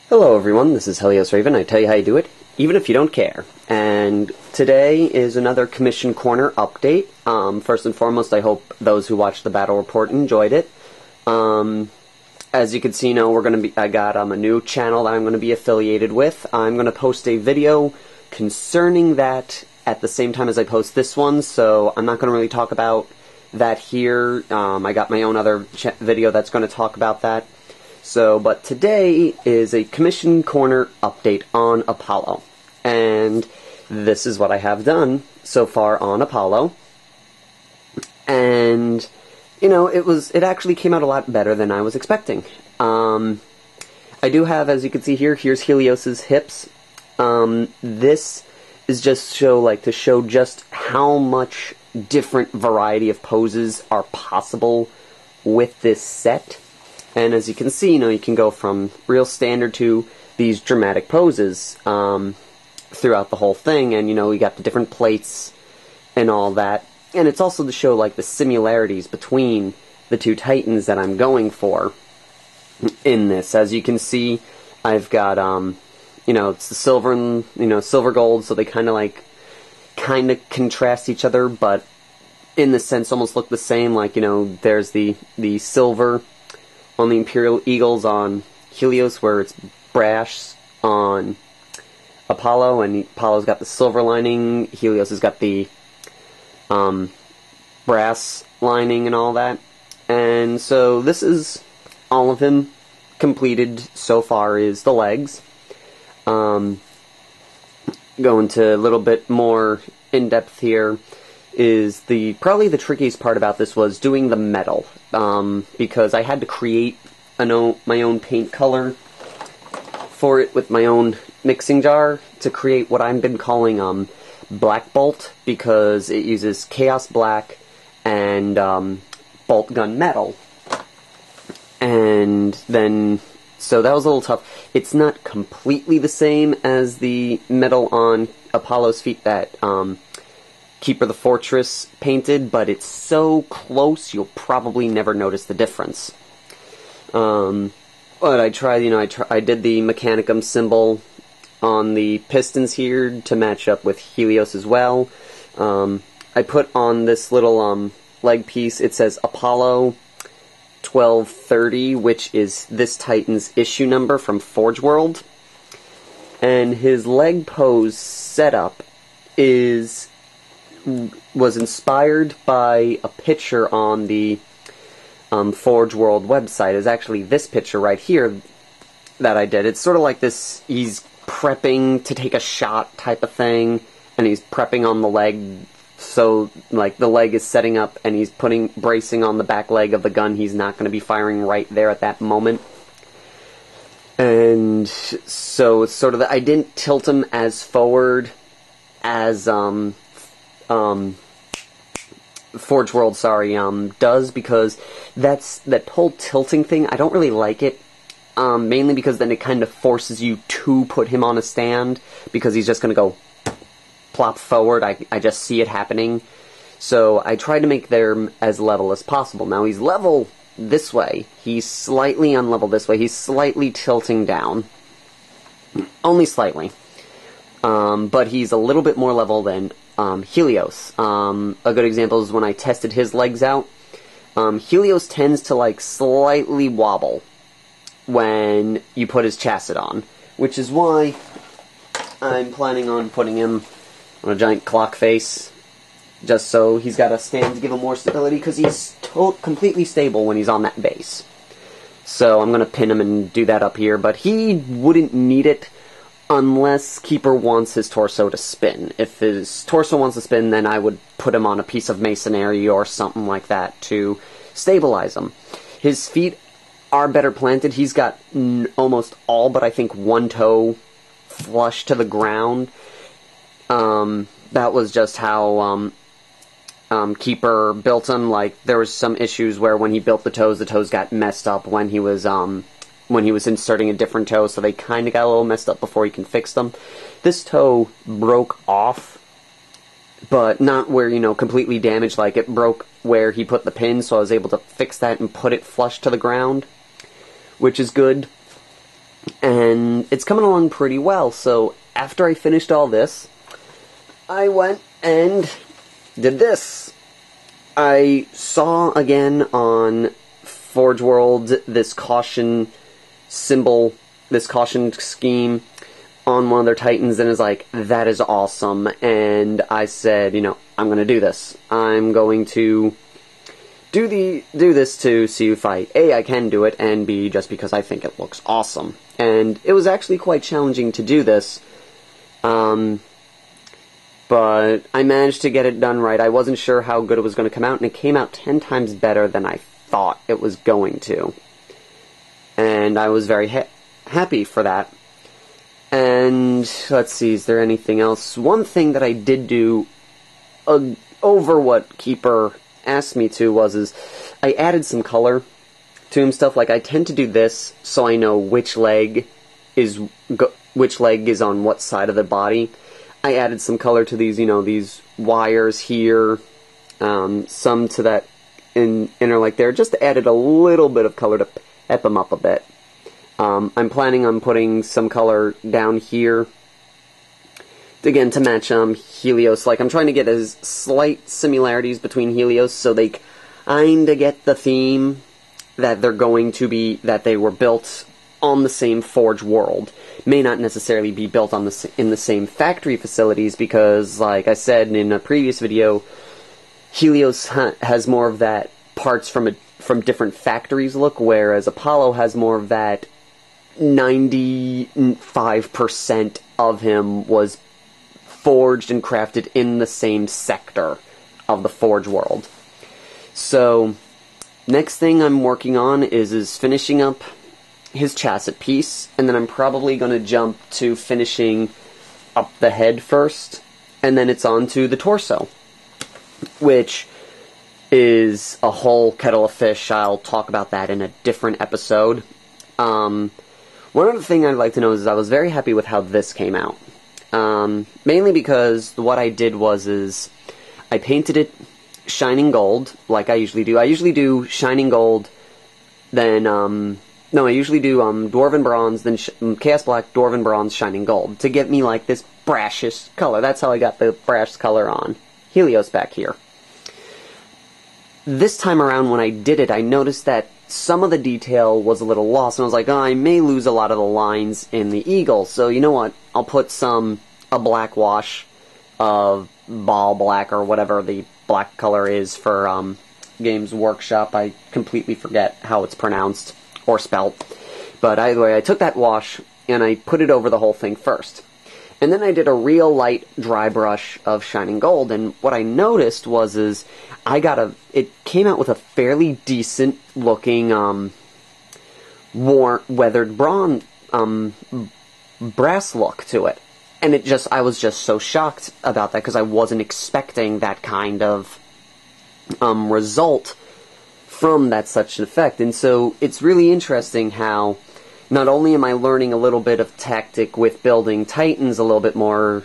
Hello everyone, this is Helios Raven. I tell you how you do it, even if you don't care. And today is another Commission Corner update. First and foremost, I hope those who watched the battle report enjoyed it. As you can see, I got a new channel that I'm going to be affiliated with. I'm going to post a video concerning that at the same time as I post this one, so I'm not going to really talk about that here. I got my own other video that's going to talk about that. But today is a Commission Corner update on Apollo. And this is what I have done so far on Apollo. And, it actually came out a lot better than I was expecting. I do have, as you can see here, here's Helios's hips. This is just to show just how much different variety of poses are possible with this set. And as you can see, you can go from real standard to these dramatic poses throughout the whole thing. And, we got the different plates and all that. And it's also to show, the similarities between the two Titans that I'm going for in this. As you can see, I've got, it's the silver and, silver gold, so they kind of contrast each other, but in the sense almost look the same. There's the silver on the Imperial Eagles on Helios, where it's brass on Apollo, and Apollo's got the silver lining, Helios has got the brass lining and all that. And so this is all of him completed so far is the legs. Going to a little bit more in-depth here is probably the trickiest part about this was doing the metal, because I had to create my own paint color for it with my own mixing jar to create what I've been calling Black Bolt, because it uses Chaos Black and Bolt Gun Metal. And then, so that was a little tough. It's not completely the same as the metal on Apollo's feet that Keeper the Fortress painted, but it's so close you'll probably never notice the difference. But I tried, I did the Mechanicum symbol on the pistons here to match up with Helios as well. I put on this little leg piece, it says Apollo 1230, which is this Titan's issue number from Forge World. And his leg pose setup was inspired by a picture on the Forge World website. It's actually this picture right here that I did. It's sort of like this, he's prepping to take a shot type of thing, and he's prepping on the leg, so the leg is setting up and he's bracing on the back leg of the gun. He's not going to be firing right there at that moment. And so it's sort of I didn't tilt him as forward as Forge World, does, because that whole tilting thing, I don't really like it, mainly because then it kind of forces you to put him on a stand, because he's just going to go plop forward. I just see it happening. So I tried to make them as level as possible. Now he's level this way, he's slightly unlevel this way, he's slightly tilting down, only slightly, but he's a little bit more level than Helios. A good example is when I tested his legs out. Helios tends to slightly wobble when you put his chassis on, which is why I'm planning on putting him on a giant clock face, just so he's got a stand to give him more stability, because he's completely stable when he's on that base. So I'm going to pin him and do that up here, but he wouldn't need it unless Keeper wants his torso to spin. If his torso wants to spin, then I would put him on a piece of masonry or something like that to stabilize him. His feet are better planted. He's got almost all but I think one toe flush to the ground. That was just how Keeper built him. There was some issues where when he built the toes got messed up when he was inserting a different toe, so they kind of got a little messed up before he can fix them. This toe broke off, but not where, completely damaged. It broke where he put the pin, so I was able to fix that and put it flush to the ground, which is good. And it's coming along pretty well, so after I finished all this, I went and did this. I saw again on Forge World this caution symbol, this caution scheme on one of their Titans, and is like, that is awesome. And I said, you know, I'm going to do this. I'm going to do this to see if I can do it, and B, just because I think it looks awesome. And it was actually quite challenging to do this. But I managed to get it done right. I wasn't sure how good it was going to come out, and it came out 10 times better than I thought it was going to. And I was very happy for that. And, let's see, is there anything else? One thing that I did do over what Keeper asked me to is I added some color to him stuff. Like, I tend to do this so I know which leg is on what side of the body. I added some color to these, you know, these wires here, some to that inner leg there. Just added a little bit of color to pep them up a bit. I'm planning on putting some color down here, again, to match Helios. Like, I'm trying to get as slight similarities between Helios so they kinda get the theme that they're going to be, that they were built on the same Forge world. May not necessarily be built on in the same factory facilities, because, like I said in a previous video, Helios has more of that parts from different factories look, whereas Apollo has more of that 95% of him was forged and crafted in the same sector of the Forge world. So, next thing I'm working on is finishing up his chassis piece, and then I'm probably going to jump to finishing up the head first, and then it's on to the torso, which is a whole kettle of fish. I'll talk about that in a different episode. One other thing I'd like to know is I was very happy with how this came out. Mainly because what I did is I painted it shining gold, like I usually do. I usually do shining gold, then, no, I usually do Dwarven Bronze, then Chaos Black, Dwarven Bronze, Shining Gold, to get me, like, this brashish color. That's how I got the brash color on Helios back here. This time around, when I did it, I noticed that some of the detail was a little lost, and I was like, oh, I may lose a lot of the lines in the eagle, so you know what? I'll put a black wash of Ball Black, or whatever the black color is for Games Workshop. I completely forget how it's pronounced or spelt. But either way, I took that wash and I put it over the whole thing first. And then I did a real light dry brush of Shining Gold, and what I noticed is it came out with a fairly decent looking weathered bronze brass look to it. And I was just so shocked about that, because I wasn't expecting that kind of result from such an effect. And so it's really interesting how not only am I learning a little bit of tactic with building Titans a little bit more,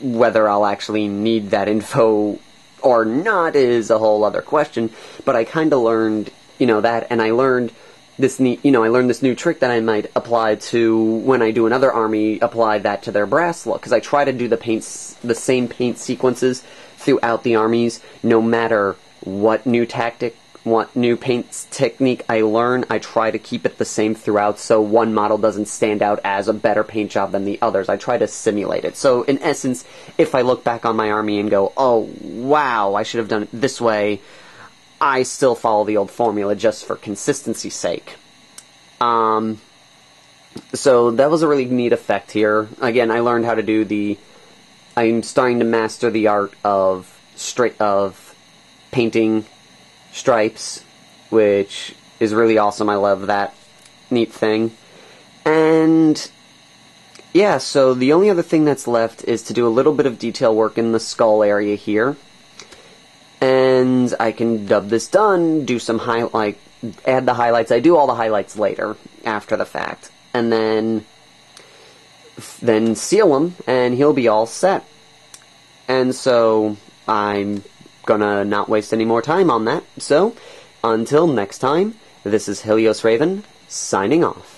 whether I'll actually need that info or not is a whole other question, but I kind of learned, that, and I learned this new trick that I might apply to when I do another army, apply that to their brass look, because I try to do the same paint sequences throughout the armies, no matter what new paint technique I learn. I try to keep it the same throughout, so one model doesn't stand out as a better paint job than the others. I try to simulate it. So, in essence, if I look back on my army and go, oh, wow, I should have done it this way, I still follow the old formula just for consistency's sake. So, that was a really neat effect here. Again, I learned how to do I'm starting to master the art of painting stripes, which is really awesome. I love that neat thing. And yeah, so the only other thing that's left is to do a little bit of detail work in the skull area here. And I can dub this done, do some add the highlights. I do all the highlights later, after the fact. And then seal him, and he'll be all set. And so I'm gonna not waste any more time on that. So, until next time, this is Helios Raven, signing off.